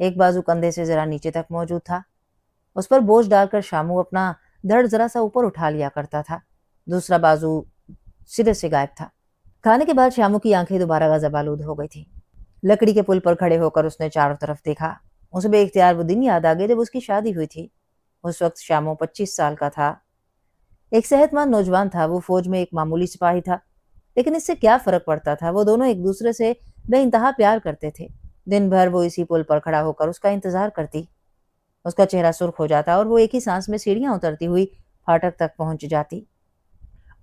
ایک بازو کندھے سے ذرا نیچے تک موجود تھا، اس پر بوجھ ڈال کر شامو اپنا دھڑ ذرا سا اوپر اٹھا لیا کرتا تھا، دوسرا بازو سرے سے غائب تھا۔ کھانے کے بعد شامو کی آنکھیں دوبارہ غضب آلود ہو گئی تھی۔ لکڑی کے پل پر کھڑے ہو کر اس نے چاروں طرف دیکھا۔ اسے بے اختیار وہ دن یاد آ گئے جب اس کی شادی ہوئی تھی۔ اس وقت شامو 25 سال کا تھا، ایک صحت مند نوجوان تھا، وہ فوج میں ایک معمولی سپاہی تھا، لیکن اس سے کیا فرق پڑتا تھا، وہ دونوں ایک دوسرے سے بے انتہا پیار کرتے تھے۔ دن بھر وہ اسی پل پر کھڑا ہو کر اس کا انتظار کرتی، اس کا چہرہ سرخ ہو جاتا اور وہ ایک ہی سانس میں سیڑھیاں اترتی ہوئی پھاٹک تک پہنچ جاتی۔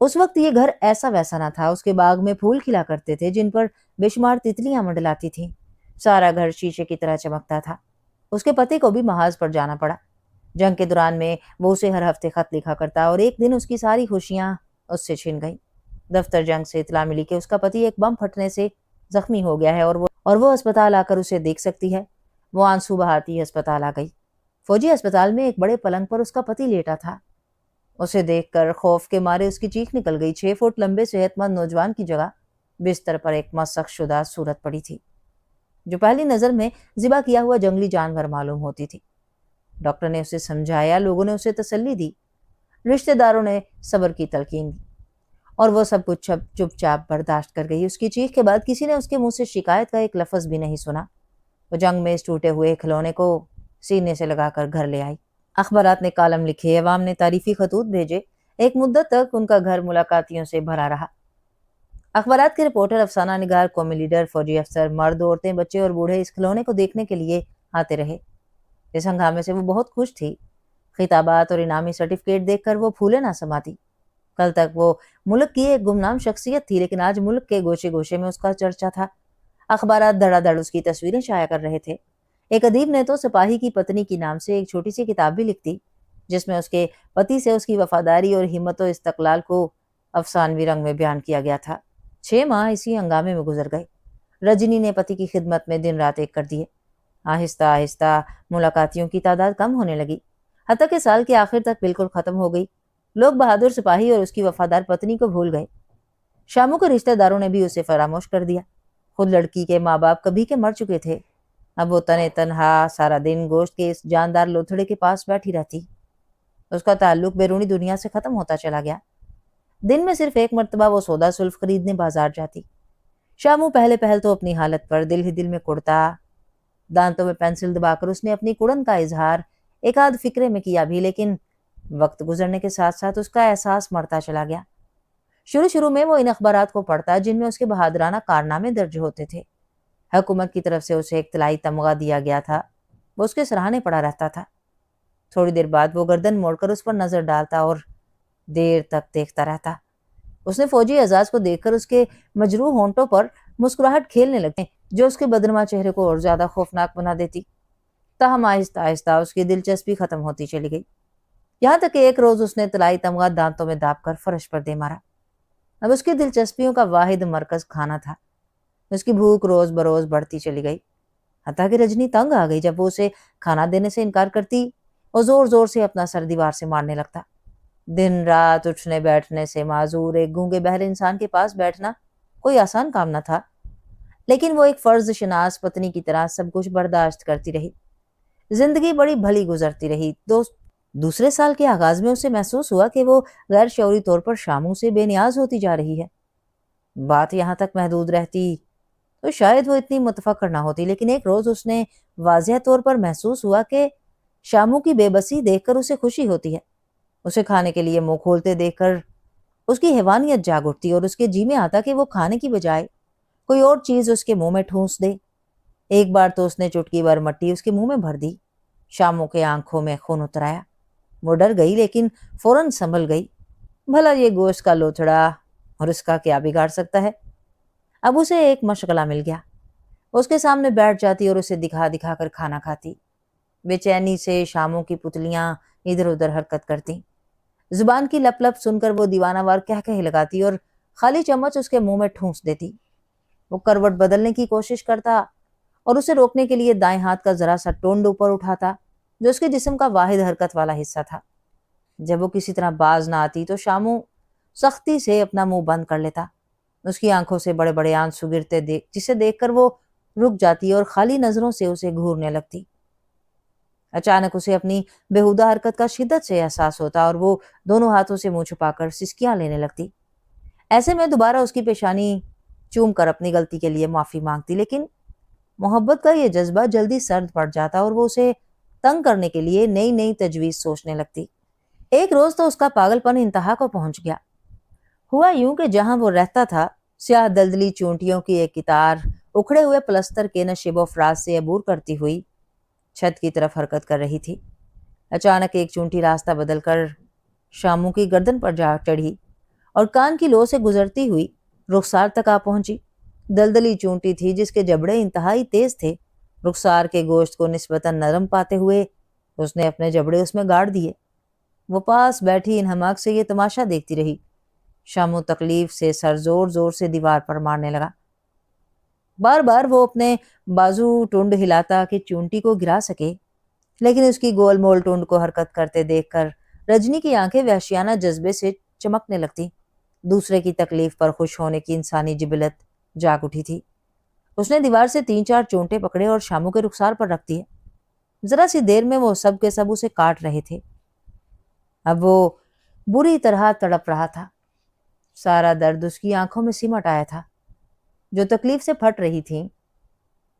اس وقت یہ گھر ایسا ویسا نہ تھا، اس کے باغ میں پھول کھلا کرتے تھے جن پر بے شمار تتلیاں منڈلاتی تھیں، سارا گھر شیشے کی طرح چمکتا تھا۔ اس کے پتی کو بھی محاذ پر جانا پڑا، جنگ کے دوران میں وہ اسے ہر ہفتے خط لکھا کرتا اور ایک دن اس کی ساری خوشیاں اس سے چھن گئیں۔ دفتر جنگ سے اطلاع ملی کہ اس کا پتی ایک بم پھٹنے سے زخمی ہو گیا ہے اور وہ اسپتال آ کر اسے دیکھ سکتی ہے۔ وہ آنسو بہاتی اسپتال آ گئی۔ فوجی اسپتال میں ایک بڑے پلنگ پر اس کا پتی لیٹا تھا۔ اسے دیکھ کر خوف کے مارے اس کی چیخ نکل گئی۔ 6 فٹ لمبے صحت مند نوجوان کی جگہ بستر پر ایک مسخ شدہ صورت پڑی تھی، جو پہلی نظر میں ذبح کیا ہوا جنگلی جانور معلوم ہوتی تھی۔ ڈاکٹر نے اسے سمجھایا، لوگوں نے اسے تسلی دی، رشتہ داروں نے صبر کی تلقین دی، اور وہ سب کچھ چپ چاپ برداشت کر گئی۔ اس کی چیخ کے بعد کسی نے اس کے منہ سے شکایت کا ایک لفظ بھی نہیں سنا۔ وہ جنگ میں اس ٹوٹے ہوئے کھلونے کو سینے سے لگا کر گھر لے آئی۔ اخبارات نے کالم لکھے، عوام نے تعریفی خطوط بھیجے، ایک مدت تک ان کا گھر ملاقاتیوں سے بھرا رہا۔ اخبارات کے رپورٹر، افسانہ نگار، قومی لیڈر، فوجی افسر، مرد، عورتیں، بچے اور بوڑھے اس کھلونے کو دیکھنے کے لیے آتے رہے۔ اس ہنگامے سے وہ بہت خوش تھی۔ خطابات اور انعامی سرٹیفکیٹ دیکھ کر وہ پھولے نہ سماتی۔ کل تک وہ ملک کی ایک گمنام شخصیت تھی، لیکن آج ملک کے گوشے گوشے میں اس کا چرچا تھا۔ اخبارات دھڑا دھڑ اس کی تصویریں شائع کر رہے تھے۔ ایک ادیب نے تو سپاہی کی پتنی کی نام سے ایک چھوٹی سی کتاب بھی لکھتی، جس میں اس کے پتی سے اس کی وفاداری اور ہمت و استقلال کو افسانوی رنگ میں بیان کیا گیا تھا۔ 6 ماہ اسی ہنگامے میں گزر گئے۔ رجنی نے پتی کی خدمت میں دن رات ایک کر دیے۔ آہستہ آہستہ ملاقاتیوں کی تعداد کم ہونے لگی، حتیٰ کہ سال کے آخر تک بالکل ختم ہو گئی۔ لوگ بہادر سپاہی اور اس کی وفادار پتنی کو بھول گئے۔ شامو کے رشتہ داروں نے بھی اسے فراموش کر دیا۔ خود لڑکی کے ماں باپ کبھی کے مر چکے تھے۔ اب وہ تنے تنہا سارا دن گوشت کے اس جاندار لوتھڑے کے پاس بیٹھی رہتی۔ اس کا تعلق بیرونی دنیا سے ختم ہوتا چلا گیا۔ دن میں صرف ایک مرتبہ وہ سودا سلف خریدنے بازار جاتی۔ شامو پہلے پہل تو اپنی حالت پر دل ہی دل میں کڑتا، دانتوں میں پینسل دبا کر اس نے اپنی کڑن کا اظہار ایک آدھ فکرے میں کیا بھی، لیکن وقت گزرنے کے ساتھ ساتھ اس کا احساس مرتا چلا گیا۔ شروع میں وہ ان اخبارات کو پڑھتا جن میں اس کے بہادرانہ کارنامے درج ہوتے تھے۔ حکومت کی طرف سے اسے ایک طلائی تمغہ دیا گیا تھا، وہ اس کے سراہنے پڑا رہتا تھا۔ تھوڑی دیر بعد وہ گردن موڑ کر اس پر نظر ڈالتا اور دیر تک دیکھتا رہتا۔ اس نے فوجی اعزاز کو دیکھ کر اس کے مجروح ہونٹوں پر مسکراہٹ کھیلنے لگے، جو اس کے بدنما چہرے کو اور زیادہ خوفناک بنا دیتی۔ تاہم آہستہ آہستہ اس کی دلچسپی ختم ہوتی چلی گئی، یہاں تک کہ ایک روز اس نے طلائی تمغہ دانتوں میں داب کر فرش پر دے مارا۔ اب اس کی دلچسپیوں کا واحد مرکز کھانا تھا۔ اس کی بھوک روز بروز بڑھتی چلی گئی، حتیٰ کہ رجنی تنگ آ گئی۔ جب وہ اسے کھانا دینے سے انکار کرتی، وہ زور زور سے اپنا سر دیوار سے مارنے لگتا۔ دن رات اٹھنے بیٹھنے سے معذور ایک گونگے بہرے انسان کے پاس بیٹھنا کوئی آسان کام نہ تھا، لیکن وہ ایک فرض شناس پتنی کی طرح سب کچھ برداشت کرتی رہی۔ زندگی بڑی بھلی گزرتی رہی۔ دوسرے سال کے آغاز میں اسے محسوس ہوا کہ وہ غیر شعوری طور پر شامو سے بے نیاز ہوتی جا رہی ہے۔ بات یہاں تک محدود رہتی تو شاید وہ اتنی متفکر نہ ہوتی، لیکن ایک روز اس نے واضح طور پر محسوس ہوا کہ شامو کی بے بسی دیکھ کر اسے خوشی ہوتی ہے۔ اسے کھانے کے لیے منہ کھولتے دیکھ کر اس کی حیوانیت جاگ اٹھتی اور اس کے جی میں آتا کہ وہ کھانے کی بجائے کوئی اور چیز اس کے منہ میں ٹھونس دے۔ ایک بار تو اس نے چٹکی بھر مٹی اس کے منہ میں بھر دی۔ شامو کے آنکھوں میں خون اتر آیا۔ وہ ڈر گئی، لیکن فوراً سنبھل گئی۔ بھلا یہ گوشت کا لوتھڑا اور اس کا کیا بگاڑ سکتا ہے؟ اب اسے ایک مشغلہ مل گیا۔ اس کے سامنے بیٹھ جاتی اور اسے دکھا دکھا کر کھانا کھاتی۔ بے چینی سے شامو کی پتلیاں ادھر ادھر حرکت کرتی۔ زبان کی لپ لپ سن کر وہ دیوانہ وار کہہ لگاتی اور خالی چمچ اس کے منہ میں ٹھونس دیتی۔ وہ کروٹ بدلنے کی کوشش کرتا اور اسے روکنے کے لیے دائیں ہاتھ کا ذرا سا ٹونڈ اوپر اٹھاتا، جو اس کے جسم کا واحد حرکت والا حصہ تھا۔ جب وہ کسی طرح باز نہ آتی تو شامو سختی سے اپنا منہ بند کر لیتا۔ اس کی آنکھوں سے بڑے بڑے آنسو گرتے جسے دیکھ کر وہ رک جاتی اور خالی نظروں سے اسے گھورنے لگتی۔ اچانک اسے اپنی بےہودہ حرکت کا شدت سے احساس ہوتا اور وہ دونوں ہاتھوں سے منہ چھپا کر سسکیاں لینے لگتی۔ ایسے میں دوبارہ اس کی پیشانی چوم کر اپنی غلطی کے لیے معافی مانگتی، لیکن محبت کا یہ جذبہ جلدی سرد پڑ جاتا اور وہ اسے تنگ کرنے کے لیے نئی نئی تجویز سوچنے لگتی۔ ایک روز تو اس کا پاگل پن انتہا کو پہنچ گیا۔ ہوا یوں کہ جہاں وہ رہتا تھا، سیاہ دلدلی چونٹیوں کی ایک قطار اکھڑے ہوئے پلستر کے نشیب و فراز سے عبور کرتی ہوئی چھت کی طرف حرکت کر رہی تھی۔ اچانک ایک چونٹی راستہ بدل کر شاموں کی گردن پر جا چڑھی اور کان کی لو سے گزرتی ہوئی رخسار تک آ پہنچی۔ دلدلی چونٹی تھی جس کے جبڑے انتہائی تیز تھے۔ رخسار کے گوشت کو نسبتاً نرم پاتے ہوئے اس نے اپنے جبڑے اس میں گاڑ دیے۔ وہ پاس بیٹھی ان حماق سے یہ تماشا دیکھتی رہی۔ شامو تکلیف سے سر زور زور سے دیوار پر مارنے لگا۔ بار بار وہ اپنے بازو ٹونڈ ہلاتا کہ چونٹی کو گرا سکے، لیکن اس کی گول مول ٹونڈ کو حرکت کرتے دیکھ کر رجنی کی آنکھیں وحشیانہ جذبے سے چمکنے لگتی۔ دوسرے کی تکلیف پر خوش ہونے کی انسانی جبلت جاگ اٹھی تھی۔ اس نے دیوار سے 3-4 چونٹے پکڑے اور شامو کے رخسار پر رکھ دیے۔ ذرا سی دیر میں وہ سب کے سب اسے کاٹ رہے تھے۔ اب وہ بری طرح تڑپ رہا تھا۔ سارا درد اس کی آنکھوں میں سمٹ آیا تھا، جو تکلیف سے پھٹ رہی تھیں۔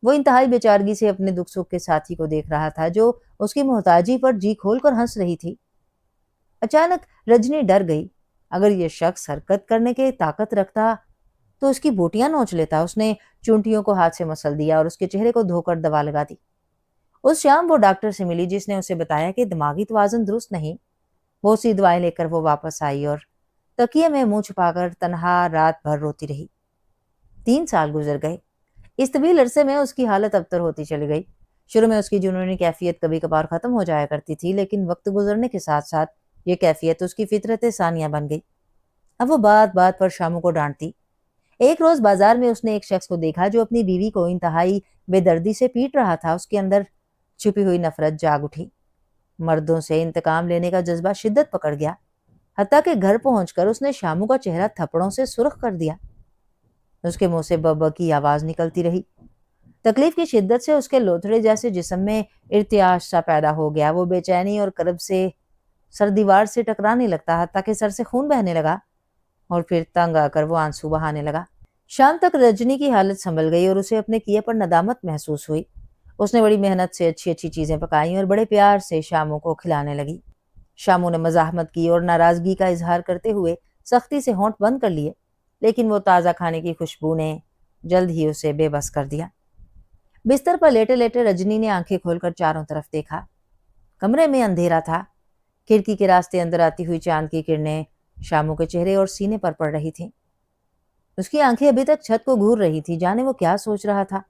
وہ انتہائی بیچارگی سے اپنے دکھ سکھ کے ساتھی کو دیکھ رہا تھا، جو اس کی محتاجی پر جی کھول کر ہنس رہی تھی۔ اچانک رجنی ڈر گئی۔ اگر یہ شخص حرکت کرنے کے طاقت رکھتا تو اس کی بوٹیاں نوچ لیتا۔ اس نے چونٹیوں کو ہاتھ سے مسل دیا اور اس کے چہرے کو دھو کر دوا لگا دی۔ اس شام وہ ڈاکٹر سے ملی، جس نے اسے بتایا کہ دماغی توازن درست نہیں۔ وہ اسی دوائیں لے کر وہ واپس آئی اور تکیے میں منہ چھپا کر تنہا رات بھر روتی رہی۔ 3 سال گزر گئے۔ اس طویل عرصے میں اس کی حالت ابتر ہوتی چلی گئی۔ شروع میں اس کی جنونی کیفیت کبھی کبھار ختم ہو جایا کرتی تھی، لیکن وقت گزرنے کے ساتھ ساتھ یہ کیفیت اس کی فطرت ثانیہ بن گئی۔ اب وہ بات بات پر شاموں کو ڈانٹتی۔ ایک روز بازار میں اس نے ایک شخص کو دیکھا جو اپنی بیوی کو انتہائی بے دردی سے پیٹ رہا تھا۔ اس کے اندر چھپی ہوئی نفرت جاگ اٹھی۔ مردوں سے انتقام لینے کا جذبہ شدت پکڑ گیا، حتیٰ کہ گھر پہنچ کر اس نے شاموں کا چہرہ تھپڑوں سے سرخ کر دیا۔ اس کے منہ سے بب کی آواز نکلتی رہی۔ تکلیف کی شدت سے اس کے لوتھڑے جیسے جسم میں ارتعاش سا پیدا ہو گیا۔ وہ بے چینی اور کرب سے سر دیوار سے ٹکرانے لگتا، حتیٰ کہ سر سے خون بہنے لگا اور پھر تنگ آ کر وہ آنسو بہانے لگا۔ شام تک رجنی کی حالت سنبھل گئی اور اسے اپنے کیے پر ندامت محسوس ہوئی۔ اس نے بڑی محنت سے اچھی اچھی چیزیں پکائیں اور بڑے پیار سے شاموں کو کھلانے لگی۔ شاموں نے مزاحمت کی اور ناراضگی کا اظہار کرتے ہوئے سختی سے ہونٹ بند کر لیے، لیکن وہ تازہ کھانے کی خوشبو نے جلد ہی اسے بے بس کر دیا۔ بستر پر لیٹے لیٹے رجنی نے آنکھیں کھول کر چاروں طرف دیکھا۔ کمرے میں اندھیرا تھا۔ کھڑکی کے راستے اندر آتی ہوئی چاند کی کرنیں شاموں کے چہرے اور سینے پر پڑ رہی تھیں۔ اس کی آنکھیں ابھی تک چھت کو گھور رہی تھی، جانے وہ کیا سوچ رہا تھا۔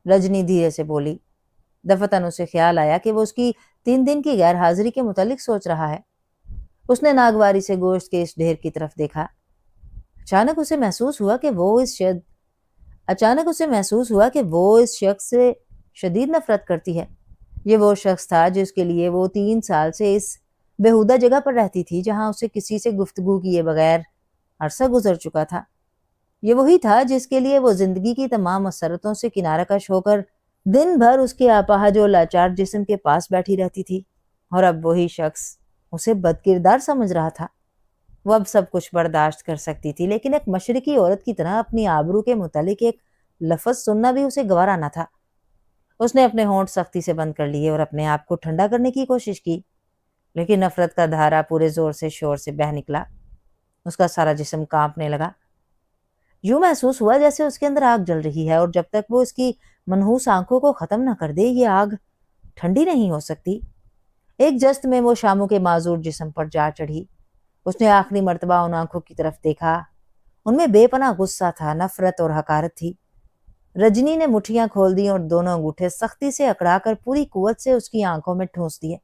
رجنی دھیرے سے بولی۔ دفتن اسے خیال آیا کہ وہ اس کی 3 دن کی غیر حاضری کے متعلق سوچ رہا ہے۔ اس نے ناگواری سے گوشت کے اس ڈھیر کی طرف دیکھا۔ اچانک اسے محسوس ہوا کہ وہ اس شخص سے شدید نفرت کرتی ہے۔ یہ وہ شخص تھا جس کے لیے وہ 3 سال سے اس بےہودہ جگہ پر رہتی تھی، جہاں اسے کسی سے گفتگو کیے بغیر عرصہ گزر چکا تھا۔ یہ وہی تھا جس کے لیے وہ زندگی کی تمام مسرتوں سے کنارہ کش ہو کر دن بھر اس کے اپاہج و لاچار جسم کے پاس بیٹھی رہتی تھی، اور اب وہی شخص اسے بد کردار سمجھ رہا تھا۔ وہ اب سب کچھ برداشت کر سکتی تھی، لیکن ایک مشرقی عورت کی طرح اپنی آبرو کے متعلق ایک لفظ سننا بھی اسے گوارا نہ تھا۔ اس نے اپنے ہونٹ سختی سے بند کر لیے اور اپنے آپ کو ٹھنڈا کرنے کی کوشش کی، لیکن نفرت کا دھارا پورے زور سے شور سے بہہ نکلا۔ اس کا سارا جسم کانپنے لگا۔ یوں محسوس ہوا جیسے اس کے اندر آگ جل رہی ہے، اور جب تک وہ اس کی منحوس آنکھوں کو ختم نہ کر دے یہ آگ ٹھنڈی نہیں ہو سکتی۔ ایک جست میں وہ شاموں کے معذور جسم پر جا چڑھی۔ اس نے آخری مرتبہ ان آنکھوں کی طرف دیکھا۔ ان میں بے پناہ غصہ تھا، نفرت اور حقارت تھی۔ رجنی نے مٹھیاں کھول دی اور دونوں انگوٹھے سختی سے اکڑا کر پوری قوت سے اس کی آنکھوں میں ٹھونس دیے۔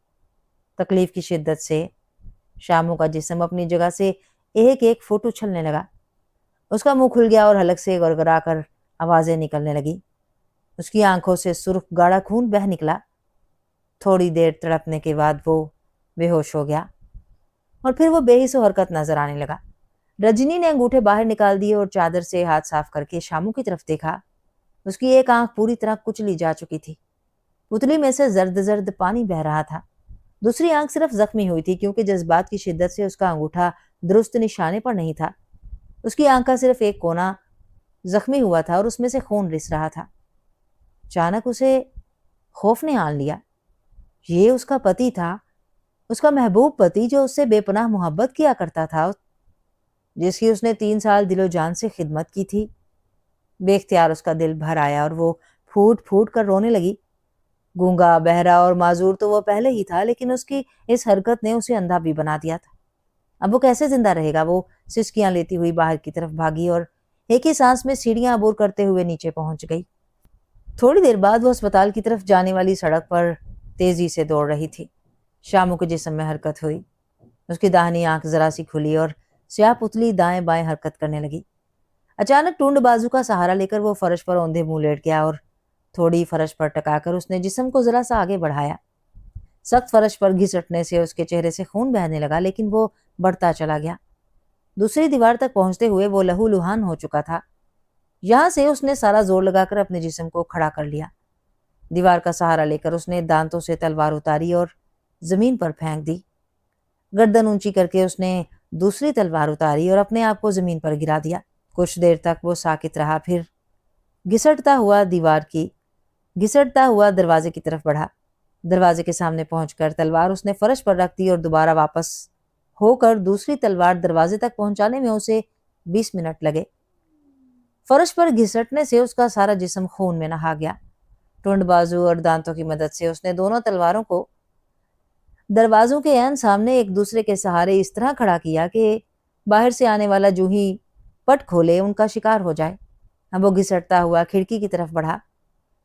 تکلیف کی شدت سے شاموں کا جسم اپنی جگہ سے ایک ایک فٹ اچھلنے لگا۔ اس کا منہ کھل گیا اور حلق سے گڑگڑا کر آوازیں نکلنے لگی۔ اس کی آنکھوں سے سرخ گاڑھا خون بہہ نکلا۔ تھوڑی دیر تڑپنے کے بعد وہ بے ہوش ہو گیا اور پھر وہ بے حس و حرکت نظر آنے لگا۔ رجنی نے انگوٹھے باہر نکال دیے اور چادر سے ہاتھ صاف کر کے شاموں کی طرف دیکھا۔ اس کی ایک آنکھ پوری طرح کچلی جا چکی تھی، پتلی میں سے زرد زرد پانی بہہ رہا تھا۔ دوسری آنکھ صرف زخمی ہوئی تھی کیونکہ جذبات کی شدت سے اس کا انگوٹھا درست نشانے پر نہیں تھا۔ اس کی آنکھ کا صرف ایک کونا زخمی ہوا تھا اور اس میں سے خون رس رہا تھا۔ اچانک اسے خوف نے آن لیا۔ یہ اس کا پتی تھا، اس کا محبوب پتی جو اس سے بے پناہ محبت کیا کرتا تھا، جس کی اس نے 3 سال دل و جان سے خدمت کی تھی۔ بے اختیار اس کا دل بھر آیا اور وہ پھوٹ پھوٹ کر رونے لگی۔ گونگا، بہرا اور معذور تو وہ پہلے ہی تھا، لیکن اس کی اس حرکت نے اسے اندھا بھی بنا دیا تھا۔ اب وہ کیسے زندہ رہے گا؟ وہ سسکیاں لیتی ہوئی باہر کی طرف بھاگی اور ایک ہی سانس میں سیڑھیاں عبور کرتے ہوئے نیچے پہنچ گئی۔ تھوڑی دیر بعد وہ اسپتال کی طرف جانے والی سڑک پر تیزی سے دوڑ رہی تھی۔ شامو کے جسم میں حرکت ہوئی۔ اس کی داہنی آنکھ ذرا سی کھلی اور سیاہ پتلی دائیں بائیں حرکت کرنے لگی۔ اچانک ٹونڈ بازو کا سہارا لے کر وہ فرش پر اوندھے منہ لیٹ گیا اور تھوڑی فرش پر ٹکا کر اس نے جسم کو ذرا سا آگے بڑھایا۔ سخت فرش پر گھسٹنے سے اس کے چہرے سے خون بہنے لگا، لیکن وہ بڑھتا چلا گیا۔ دوسری دیوار تک پہنچتے ہوئے وہ لہو لہان ہو چکا تھا۔ یہاں سے اس نے سارا زور لگا کر اپنے جسم کو کھڑا کر لیا۔ دیوار کا سہارا لے کر اس نے دانتوں سے تلوار اتاری اور زمین پر پھینک دی۔ گردن اونچی کر کے اس نے دوسری تلوار اتاری اور اپنے آپ کو زمین پر گرا دیا۔ کچھ دیر تک وہ ساکت رہا، پھر گھسٹتا ہوا دروازے کی طرف بڑھا۔ دروازے کے سامنے پہنچ کر تلوار اس نے فرش پر رکھ دی اور دوبارہ واپس ہو کر دوسری تلوار دروازے تک پہنچانے میں اسے 20 منٹ لگے۔ فرش پر گھسٹنے سے اس کا سارا جسم خون میں نہا گیا۔ ٹونڈ بازو اور دانتوں کی مدد سے اس نے دونوں تلواروں کو دروازوں کے عین سامنے ایک دوسرے کے سہارے اس طرح کھڑا کیا کہ باہر سے آنے والا جو ہی پٹ کھولے ان کا شکار ہو جائے۔ اب وہ گھسٹتا ہوا کھڑکی کی طرف بڑھا۔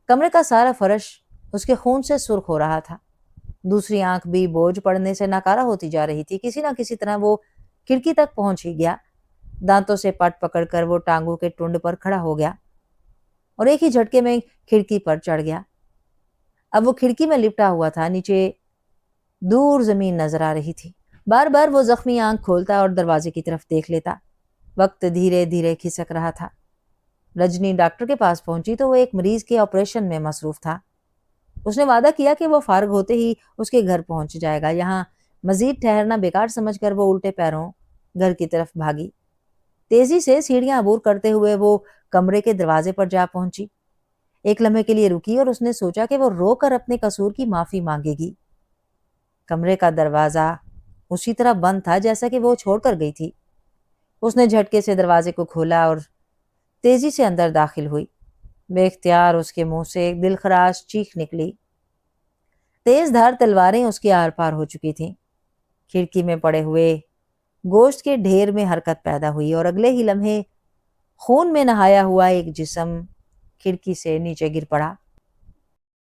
کمرے کا سارا فرش اس کے خون سے سرخ ہو رہا تھا۔ دوسری آنکھ بھی بوجھ پڑنے سے ناکارہ ہوتی جا رہی تھی۔ کسی نہ کسی طرح وہ کھڑکی تک پہنچ ہی گیا۔ دانتوں سے پٹ پکڑ کر وہ ٹانگوں کے ٹنڈ پر کھڑا ہو گیا اور ایک ہی جھٹکے میں کھڑکی پر چڑھ گیا۔ اب وہ کھڑکی میں لپٹا ہوا تھا، نیچے دور زمین نظر آ رہی تھی۔ بار بار وہ زخمی آنکھ کھولتا اور دروازے کی طرف دیکھ لیتا۔ وقت دھیرے دھیرے کھسک رہا تھا۔ رجنی ڈاکٹر کے پاس پہنچی تو وہ ایک مریض کے آپریشن میں مصروف تھا۔ اس نے وعدہ کیا کہ وہ فارغ ہوتے ہی اس کے گھر پہنچ جائے گا۔ یہاں مزید ٹھہرنا بیکار سمجھ کر وہ الٹے پیروں گھر کی طرف بھاگی۔ تیزی سے سیڑھیاں عبور کرتے ہوئے وہ کمرے کے دروازے پر جا پہنچی۔ ایک لمحے کے لیے رکی اور اس نے سوچا کہ وہ رو کر اپنے قصور کی معافی مانگے گی۔ کمرے کا دروازہ اسی طرح بند تھا جیسا کہ وہ چھوڑ کر گئی تھی۔ اس نے جھٹکے سے دروازے کو کھولا اور تیزی سے اندر داخل ہوئی۔ بے اختیار اس کے منہ سے ایک دلخراش چیخ نکلی۔ تیز دھار تلواریں اس کے آر پار ہو چکی تھیں۔ کھڑکی میں پڑے ہوئے گوشت کے ڈھیر میں حرکت پیدا ہوئی اور اگلے ہی لمحے خون میں نہایا ہوا ایک جسم کھڑکی سے نیچے گر پڑا۔